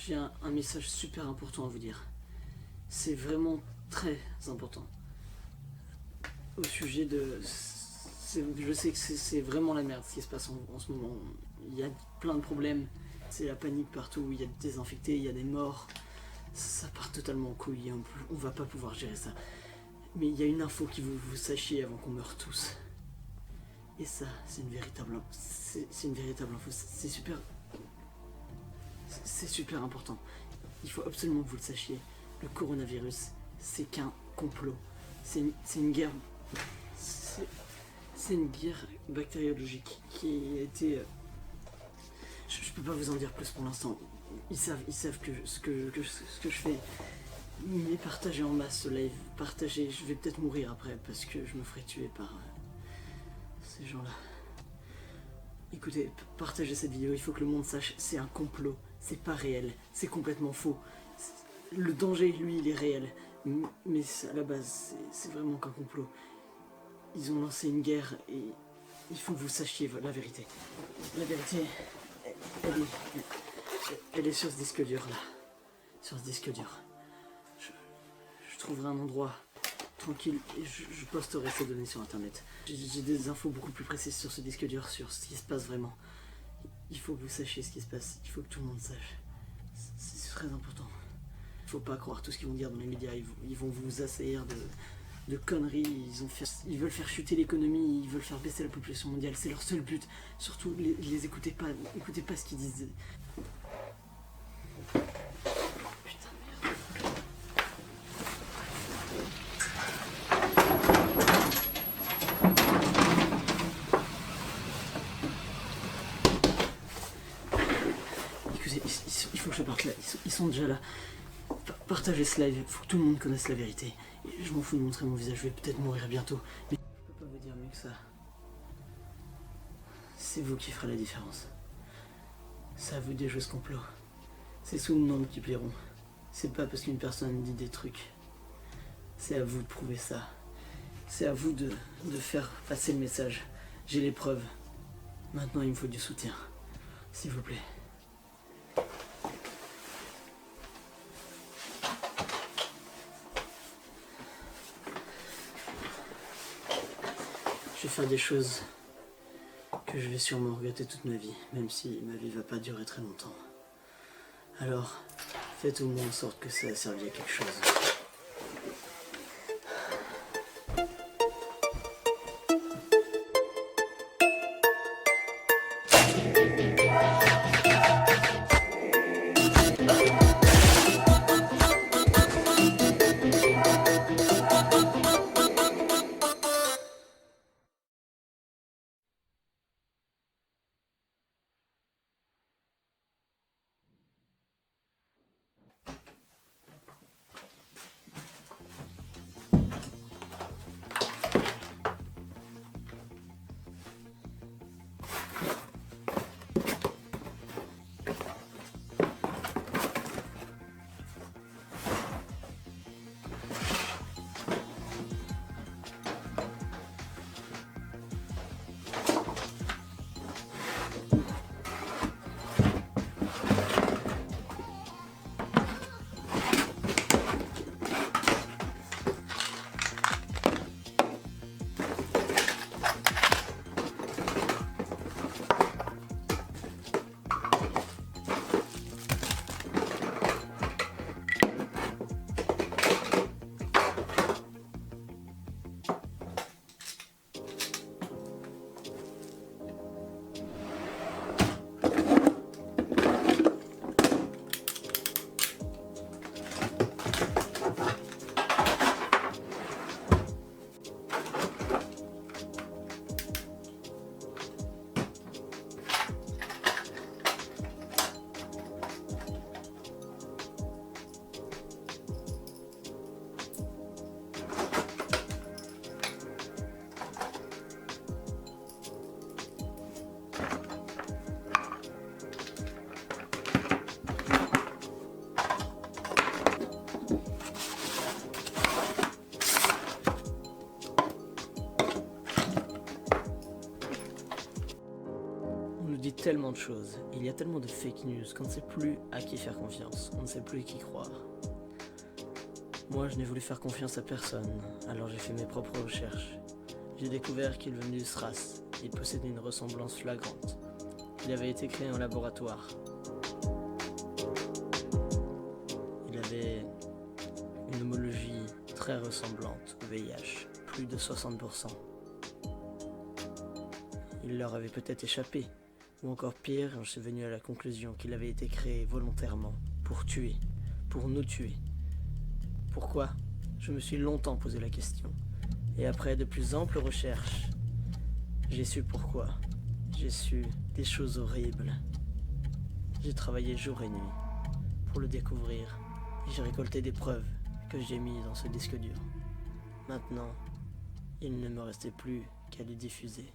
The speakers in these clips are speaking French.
j'ai un message super important à vous dire. C'est vraiment très important. Au sujet de... Je sais que c'est vraiment la merde ce qui se passe en ce moment. Il y a plein de problèmes. C'est la panique partout, il y a des désinfectés, il y a des morts. Ça part totalement en couille et on va pas pouvoir gérer ça. Mais il y a une info qu'il faut que vous sachiez avant qu'on meure tous. Et ça, c'est une véritable info. C'est super important. Il faut absolument que vous le sachiez. Le coronavirus, c'est qu'un complot. C'est une guerre. C'est une guerre bactériologique qui a été. Je peux pas vous en dire plus pour l'instant. Ils savent que ce que je fais. Mais partagez en masse ce live. Partagez. Je vais peut-être mourir après parce que je me ferai tuer par ces gens-là. Écoutez, partagez cette vidéo. Il faut que le monde sache. C'est un complot. C'est pas réel. C'est complètement faux. Le danger, lui, il est réel. Mais à la base, c'est vraiment qu'un complot. Ils ont lancé une guerre et il faut que vous sachiez la vérité. La vérité, elle est sur ce disque dur là. Sur ce disque dur. Je trouverai un endroit tranquille et je posterai ces données sur internet. J'ai des infos beaucoup plus précises sur ce disque dur, sur ce qui se passe vraiment. Il faut que vous sachiez ce qui se passe. Il faut que tout le monde sache. C'est très important. Il faut pas croire tout ce qu'ils vont dire dans les médias. Ils vont vous assaillir de conneries. Ils veulent faire chuter l'économie. Ils veulent faire baisser la population mondiale. C'est leur seul but. Surtout, les écoutez pas. Écoutez pas ce qu'ils disent. Putain, merde. Écoutez, il faut que je parte là. Ils sont déjà là. Partagez ce live, faut que tout le monde connaisse la vérité. Et je m'en fous de montrer mon visage, je vais peut-être mourir bientôt. Mais je peux pas vous dire mieux que ça. C'est vous qui ferez la différence. C'est à vous de jouer ce complot. C'est sous le nom qui plieront. C'est pas parce qu'une personne dit des trucs. C'est à vous de prouver ça. C'est à vous de faire passer le message. J'ai les preuves. Maintenant il me faut du soutien. S'il vous plaît. Je vais faire des choses que je vais sûrement regretter toute ma vie, même si ma vie va pas durer très longtemps. Alors, faites au moins en sorte que ça a servi à quelque chose. tellement de choses, il y a tellement de fake news qu'on ne sait plus à qui faire confiance, on ne sait plus qui croire. Moi, je n'ai voulu faire confiance à personne, alors j'ai fait mes propres recherches. J'ai découvert qu'il venait du SRAS, il possédait une ressemblance flagrante. Il avait été créé en laboratoire. Il avait une homologie très ressemblante au VIH, plus de 60%. Il leur avait peut-être échappé, ou encore pire, j'en suis venu à la conclusion qu'il avait été créé volontairement, pour tuer, pour nous tuer. Pourquoi? Je me suis longtemps posé la question, et après de plus amples recherches, j'ai su pourquoi. J'ai su des choses horribles. J'ai travaillé jour et nuit pour le découvrir, et j'ai récolté des preuves que j'ai mises dans ce disque dur. Maintenant, il ne me restait plus qu'à les diffuser.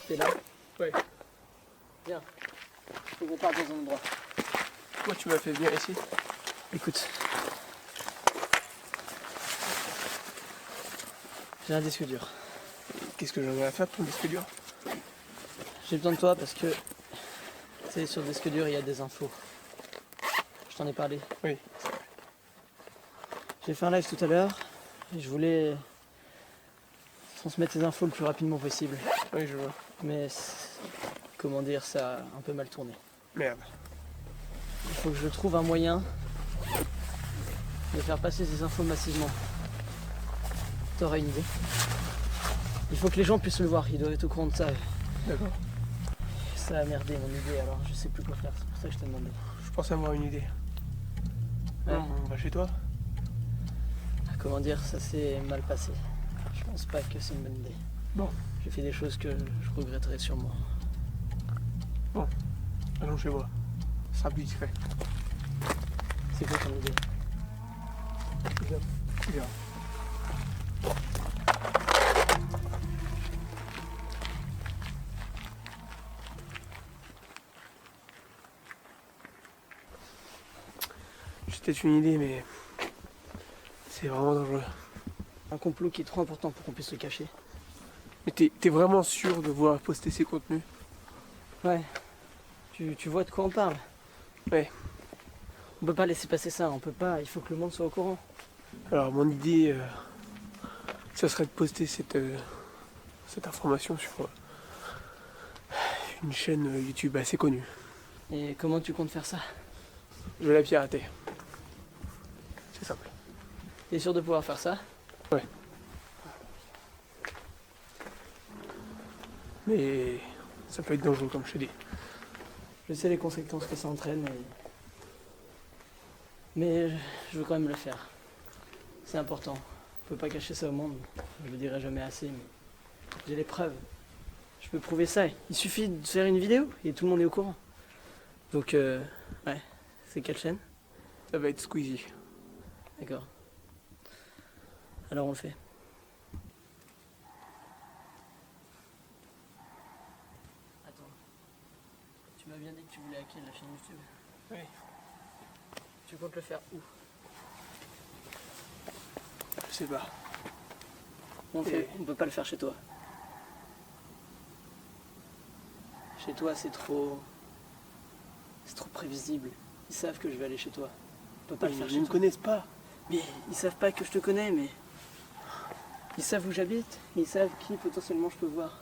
T'es là? Ouais. Viens. Faut qu'on parte dans un endroit. Pourquoi tu m'as fait venir ici? Écoute. J'ai un disque dur. Qu'est-ce que j'en ai à faire de ton disque dur? J'ai besoin de toi parce que, tu sais, sur le disque dur, il y a des infos. Je t'en ai parlé. Oui. J'ai fait un live tout à l'heure et je voulais transmettre ces infos le plus rapidement possible. Oui, je vois. Mais, comment dire, ça a un peu mal tourné. Merde. Il faut que je trouve un moyen de faire passer ces infos massivement. T'auras une idée? Il faut que les gens puissent le voir, ils doivent être au courant de ça. D'accord. Ça a merdé mon idée, alors je sais plus quoi faire, c'est pour ça que je t'ai demandé. Je pense avoir une idée. Ouais. On va chez toi? Comment dire, ça s'est mal passé. Je pense pas que c'est une bonne idée. Bon. J'ai fait des choses que je regretterai sûrement. Bon. Allons chez moi. Ce sera plus discret. C'est quoi ton idée? Viens. Viens. J'ai peut-être une idée, mais c'est vraiment dangereux. Un complot qui est trop important pour qu'on puisse le cacher. Mais t'es vraiment sûr de vouloir poster ces contenus? Ouais. Tu vois de quoi on parle? Ouais. On peut pas laisser passer ça, on peut pas, il faut que le monde soit au courant. Alors mon idée, ça serait de poster cette information sur une chaîne YouTube assez connue. Et comment tu comptes faire ça? Je vais la pirater. C'est simple. T'es sûr de pouvoir faire ça? Ouais. Mais ça peut être dangereux comme je te dis. Je sais les conséquences que ça entraîne, mais je veux quand même le faire. C'est important. On peut pas cacher ça au monde. Je le dirai jamais assez, mais j'ai les preuves. Je peux prouver ça. Il suffit de faire une vidéo et tout le monde est au courant. Donc, ouais. C'est quelle chaîne? Ça va être Squeezie. D'accord. Alors on le fait. Attends. Tu m'as bien dit que tu voulais hacker la chaîne YouTube. Oui. Tu comptes le faire où? Je sais pas. On peut pas le faire chez toi. Chez toi, c'est trop prévisible. Ils savent que je vais aller chez toi. On peut pas le faire Ils chez ne me toi. connaissent pas. Mais ils savent pas que je te connais, mais ils savent où j'habite. Ils savent qui potentiellement je peux voir.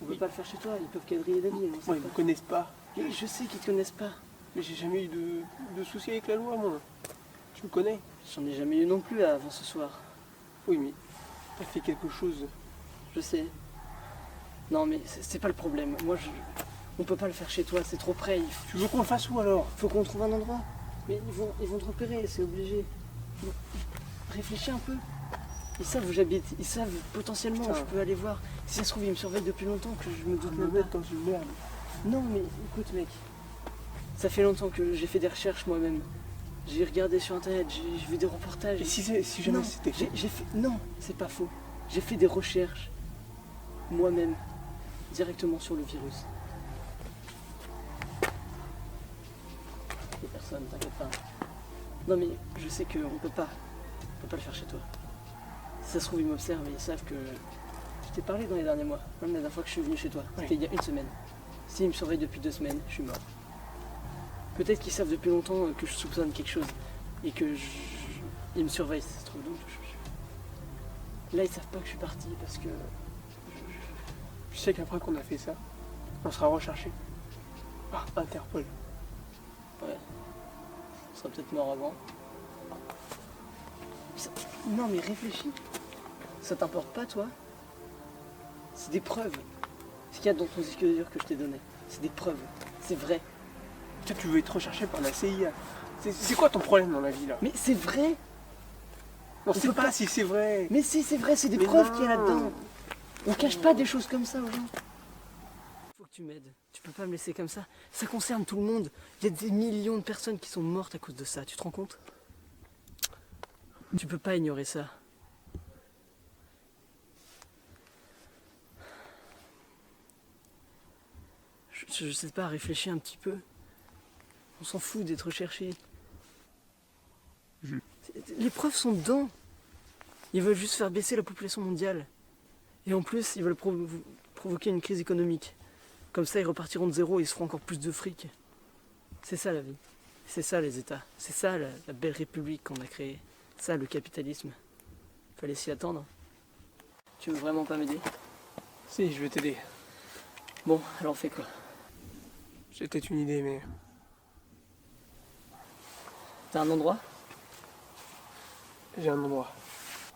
On peut Oui. pas le faire chez toi. Ils peuvent quadriller Dani. Moi, ils me connaissent pas. Mais je sais qu'ils te connaissent pas. Mais j'ai jamais eu de soucis avec la loi, moi. Tu me connais. J'en ai jamais eu non plus avant ce soir. Oui, mais t'as fait quelque chose. Je sais. Non mais c'est pas le problème. Moi on peut pas le faire chez toi, c'est trop près. Tu veux qu'on le fasse où alors? Faut qu'on trouve un endroit. Mais ils vont te repérer, c'est obligé. Non. Réfléchis un peu. Ils savent où j'habite, ils savent potentiellement où je peux aller voir. Si ça se trouve, ils me surveillent depuis longtemps que je me doute me même mettre pas. dans une merde. Non mais écoute mec, ça fait longtemps que j'ai fait des recherches moi-même. J'ai regardé sur internet, j'ai vu des reportages. Et si jamais Non, c'était faux? j'ai fait. Non, c'est pas faux. J'ai fait des recherches moi-même, directement sur le virus. Il y a personne, t'inquiète pas. Non mais je sais qu'on peut pas le faire chez toi. Si ça se trouve, ils m'observent et ils savent que. Je t'ai parlé dans les derniers mois, même la dernière fois que je suis venu chez toi. C'était il y a 1 semaine. S'ils me surveillent depuis 2 semaines, je suis mort. Peut-être qu'ils savent depuis longtemps que je soupçonne quelque chose et que ils me surveillent, ça se trouve donc. Là, ils savent pas que je suis parti parce que. Tu sais qu'après qu'on a fait ça, on sera recherché par Interpol. Ouais. On sera peut-être mort avant. Non, mais réfléchis. Ça t'importe pas, toi? C'est des preuves. Ce qu'il y a dans ton disque dur que je t'ai donné, c'est des preuves. C'est vrai. Toi, tu veux être recherché par la CIA. C'est quoi ton problème dans la vie là? Mais c'est vrai. On sait pas si c'est vrai. Mais si, c'est vrai, c'est des Mais preuves non. qu'il y a là-dedans. On cache pas des choses comme ça aux gens. Faut que tu m'aides. Tu peux pas me laisser comme ça. Ça concerne tout le monde. Il y a des millions de personnes qui sont mortes à cause de ça. Tu te rends compte? Tu peux pas ignorer ça. Je sais pas, réfléchis un petit peu. On s'en fout d'être recherché. Les preuves sont dedans. Ils veulent juste faire baisser la population mondiale. Et en plus, ils veulent provoquer une crise économique. Comme ça, ils repartiront de zéro et ils se feront encore plus de fric. C'est ça la vie. C'est ça les États. C'est ça la belle république qu'on a créée. Ça le capitalisme. Fallait s'y attendre. Tu veux vraiment pas m'aider? Si, je vais t'aider. Bon, alors on fait quoi? J'ai peut-être une idée, mais T'as un endroit? j'ai un endroit.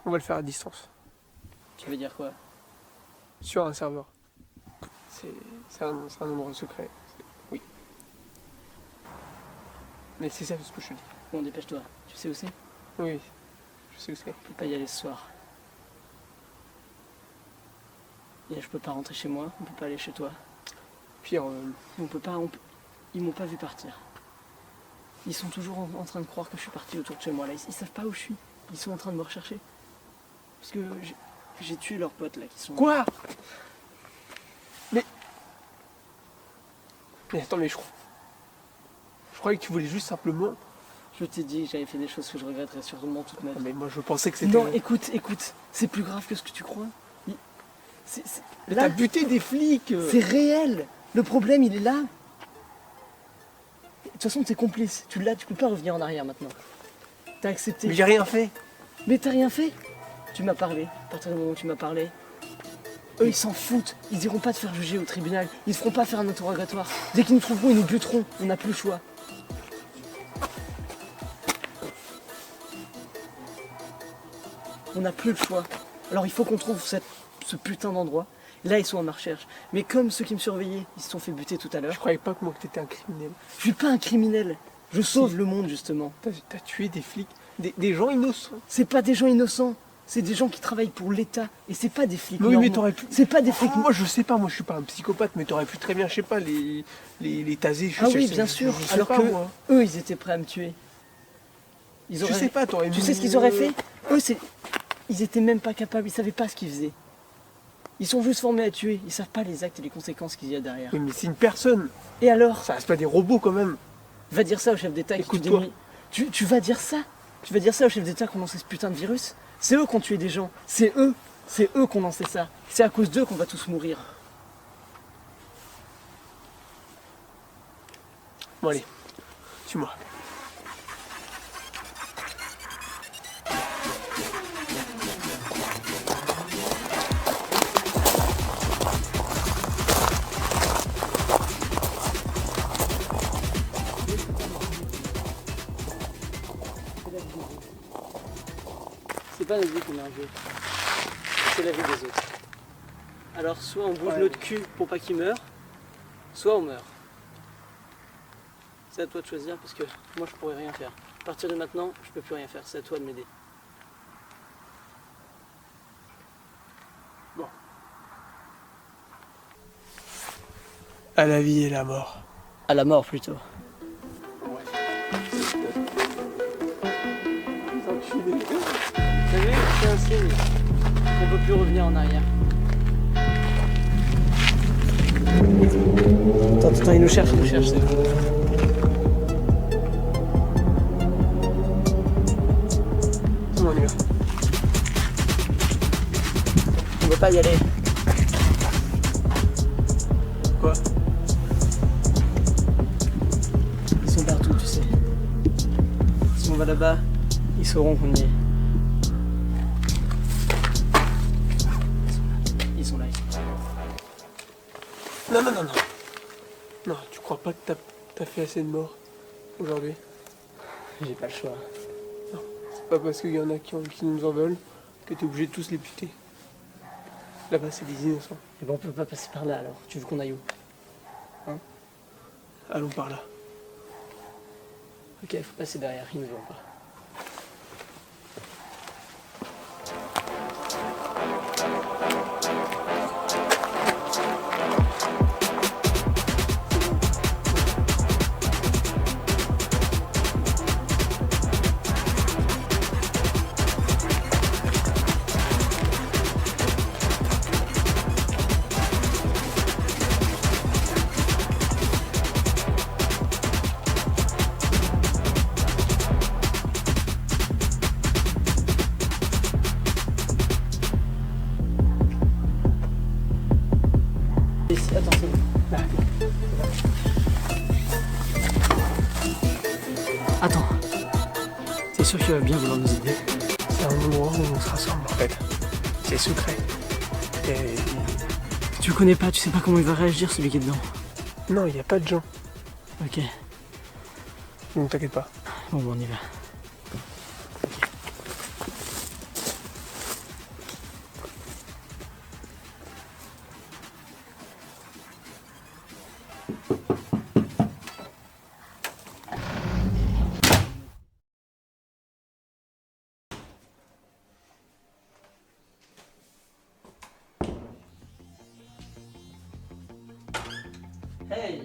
On va le faire à distance. Tu veux dire quoi? Sur un serveur. C'est un endroit secret. Oui. Mais c'est ça ce que je te dis. Bon, dépêche-toi. Tu sais où c'est? Oui, je sais où c'est. Je peux pas y aller ce soir. Et je peux pas rentrer chez moi, on peut pas aller chez toi. Pire, On peut pas. Ils m'ont pas vu partir. Ils sont toujours en train de croire que je suis parti autour de chez moi là. Ils savent pas où je suis. Ils sont en train de me rechercher. Parce que j'ai tué leurs potes là qui sont. Quoi? Mais attends, mais je croyais que tu voulais juste simplement. Je t'ai dit que j'avais fait des choses que je regretterais sûrement toute ma vie. Mais moi je pensais que c'était. Non, écoute, c'est plus grave que ce que tu crois. Mais Là, t'as buté des flics. c'est réel. Le problème, il est là. De toute façon, t'es complice. Tu l'as, tu peux pas revenir en arrière maintenant. T'as accepté. Mais j'ai rien fait. Mais t'as rien fait. Tu m'as parlé. À partir du moment où tu m'as parlé, eux, ils s'en foutent. Ils iront pas te faire juger au tribunal. Ils te feront pas faire un interrogatoire. Dès qu'ils nous trouveront, ils nous buteront. On n'a plus le choix. On n'a plus le choix. Alors il faut qu'on trouve ce putain d'endroit. Là, ils sont à ma recherche. Mais comme ceux qui me surveillaient, ils se sont fait buter tout à l'heure. Je croyais pas que moi que t'étais un criminel. Je suis pas un criminel. Je sauve le monde, justement. T'as tué des flics, des gens innocents. C'est pas des gens innocents. C'est des gens qui travaillent pour l'État. Et c'est pas des flics Oui, mais normaux. t'aurais pu. C'est pas des flics. Moi je sais pas, moi je suis pas un psychopathe, mais t'aurais pu très bien, je sais pas, les taser. Ah oui, bien sûr. Je sais Alors pas, que moi. eux, ils étaient prêts à me tuer. Ils Je sais pas, t'aurais Tu mis- sais ce qu'ils auraient fait? Eux, ils étaient même pas capables. Ils savaient pas ce qu'ils faisaient. Ils sont juste formés à tuer. Ils savent pas les actes et les conséquences qu'il y a derrière. Oui, mais c'est une personne. Et alors? Ça reste pas des robots quand même. Va dire ça au chef d'État qui tue des Écoute-toi. milliers. Tu vas dire ça? Tu vas dire ça au chef d'État qui ont lancé ce putain de virus? C'est eux qui ont tué des gens. C'est eux qui ont lancé ça. C'est à cause d'eux qu'on va tous mourir. Bon allez, tue-moi. C'est pas notre vie qu'on a un jeu. C'est la vie des autres. Alors soit on bouge Ouais. notre cul pour pas qu'il meure, soit on meurt. C'est à toi de choisir parce que moi je pourrais rien faire. À partir de maintenant, je peux plus rien faire, c'est à toi de m'aider. À la vie et la mort. À la mort plutôt. T'as vu, c'est un signe. On peut plus revenir en arrière. Attends, il nous cherche, c'est bon. C'est bon, on y va. On peut pas y aller. Quoi? Ils sont partout, tu sais. Si on va là-bas, ils sauront qu'on y est. Ils sont là. Non, non, non, non. Non, tu crois pas que t'as fait assez de morts aujourd'hui? J'ai pas le choix. C'est pas parce qu'il y en a qui nous en veulent que t'es obligé de tous les buter. Là-bas, c'est des innocents. Et bon, on peut pas passer par là alors. Tu veux qu'on aille où? Allons par là. Ok, faut passer derrière, ils ne voient pas. Ici, attends, c'est bon. Là. Attends. T'es sûr qu'il va bien vouloir nous aider? C'est un endroit où on se rassemble en fait. C'est secret. Et... Tu le connais pas, tu sais pas comment il va réagir celui qui est dedans. Non, il n'y a pas de gens. Ok, Donc t'inquiète pas. bon, on y va. Hey!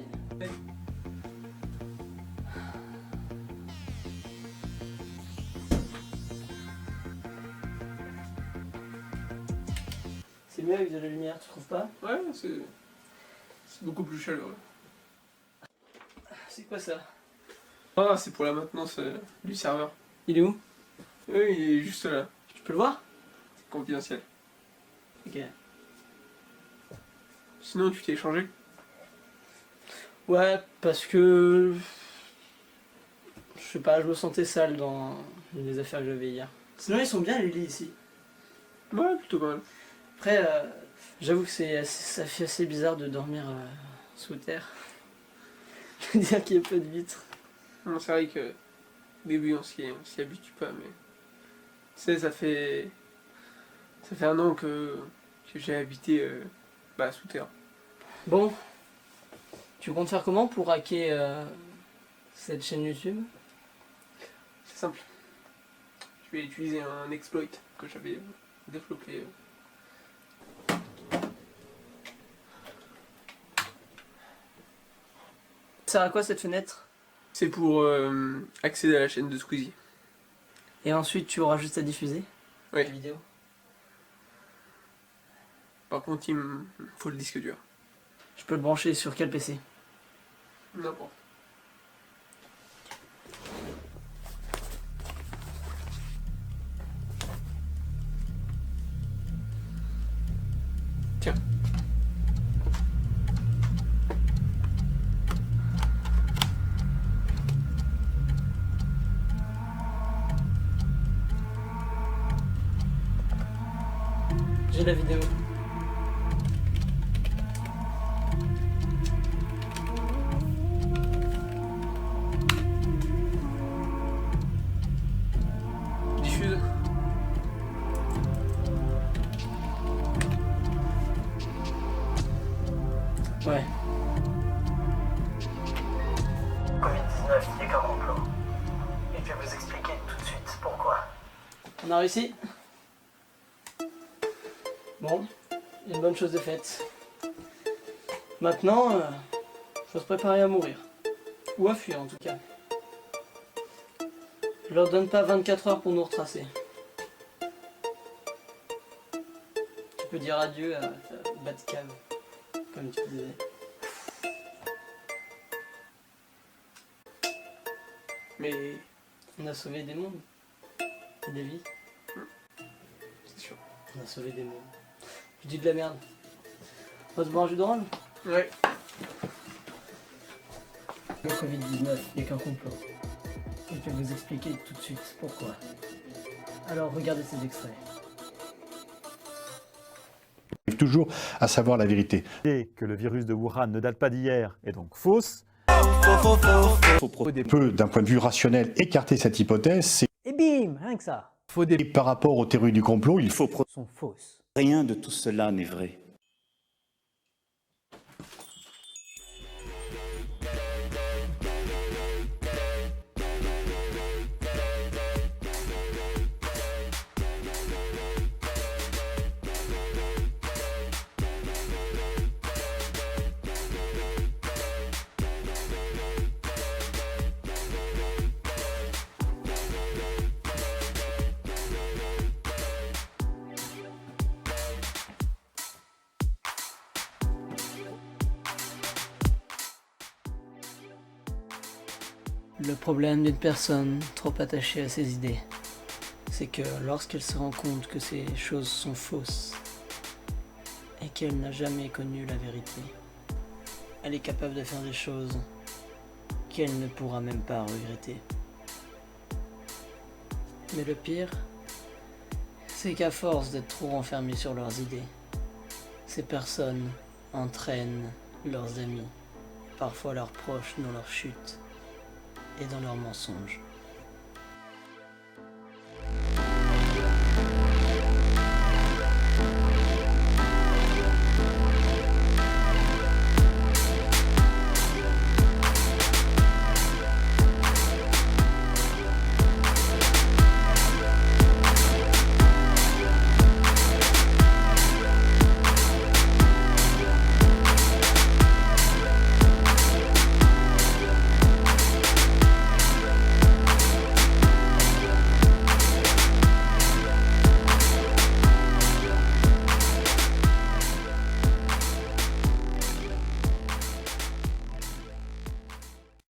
C'est mieux avec de la lumière, tu trouves pas? Ouais, c'est beaucoup plus chaleureux. C'est quoi ça? Ah, c'est pour la maintenance du serveur. Il est où? Oui, il est juste là. Je peux le voir? C'est confidentiel. Ok. Sinon, tu t'es échangé? Ouais, parce que... Je sais pas, je me sentais sale dans les affaires que j'avais hier. Sinon ils sont bien les lits ici. Ouais, plutôt pas mal. Après, j'avoue que ça fait assez bizarre de dormir sous terre. Je veux dire qu'il y a peu de vitres. Non, c'est vrai que au début on s'y habitue pas, mais tu sais, ça fait 1 an que j'ai habité sous terre. Bon, tu comptes faire comment pour hacker cette chaîne YouTube? C'est simple. Je vais utiliser un exploit que j'avais développé. Ça sert à quoi cette fenêtre? C'est pour accéder à la chaîne de Squeezie. Et ensuite tu auras juste à diffuser Ouais. la vidéo. Par contre, il me faut le disque dur. Je peux le brancher sur quel PC? N'importe. Tiens. J'ai la vidéo. Diffuse. Ouais. Covid-19, il n'y a qu'un complot. Et je vais vous expliquer tout de suite pourquoi. On a réussi. Bon, une bonne chose est faite. Maintenant, faut se préparer à mourir. Ou à fuir en tout cas. Je leur donne pas 24 heures pour nous retracer. Tu peux dire adieu à ta Batcave, comme tu disais. Mais On a sauvé des mondes. Et des vies. c'est sûr. On a sauvé des mondes. Je dis de la merde. On va se boire un jus d'orange. Ouais. Le Covid-19 n'est qu'un complot. Et je vais vous expliquer tout de suite pourquoi. Alors regardez ces extraits. Arrive toujours à savoir la vérité. Et que le virus de Wuhan ne date pas d'hier est donc fausse. On peut, d'un point de vue rationnel, écarter cette hypothèse. C'est Et bim, rien que ça. et par rapport aux théories du complot, il faut Sont fausses. Rien de tout cela n'est vrai. Le problème d'une personne trop attachée à ses idées, c'est que lorsqu'elle se rend compte que ces choses sont fausses et qu'elle n'a jamais connu la vérité, elle est capable de faire des choses qu'elle ne pourra même pas regretter. Mais le pire, c'est qu'à force d'être trop renfermées sur leurs idées, ces personnes entraînent leurs amis, parfois leurs proches dans leur chute et dans leurs mensonges.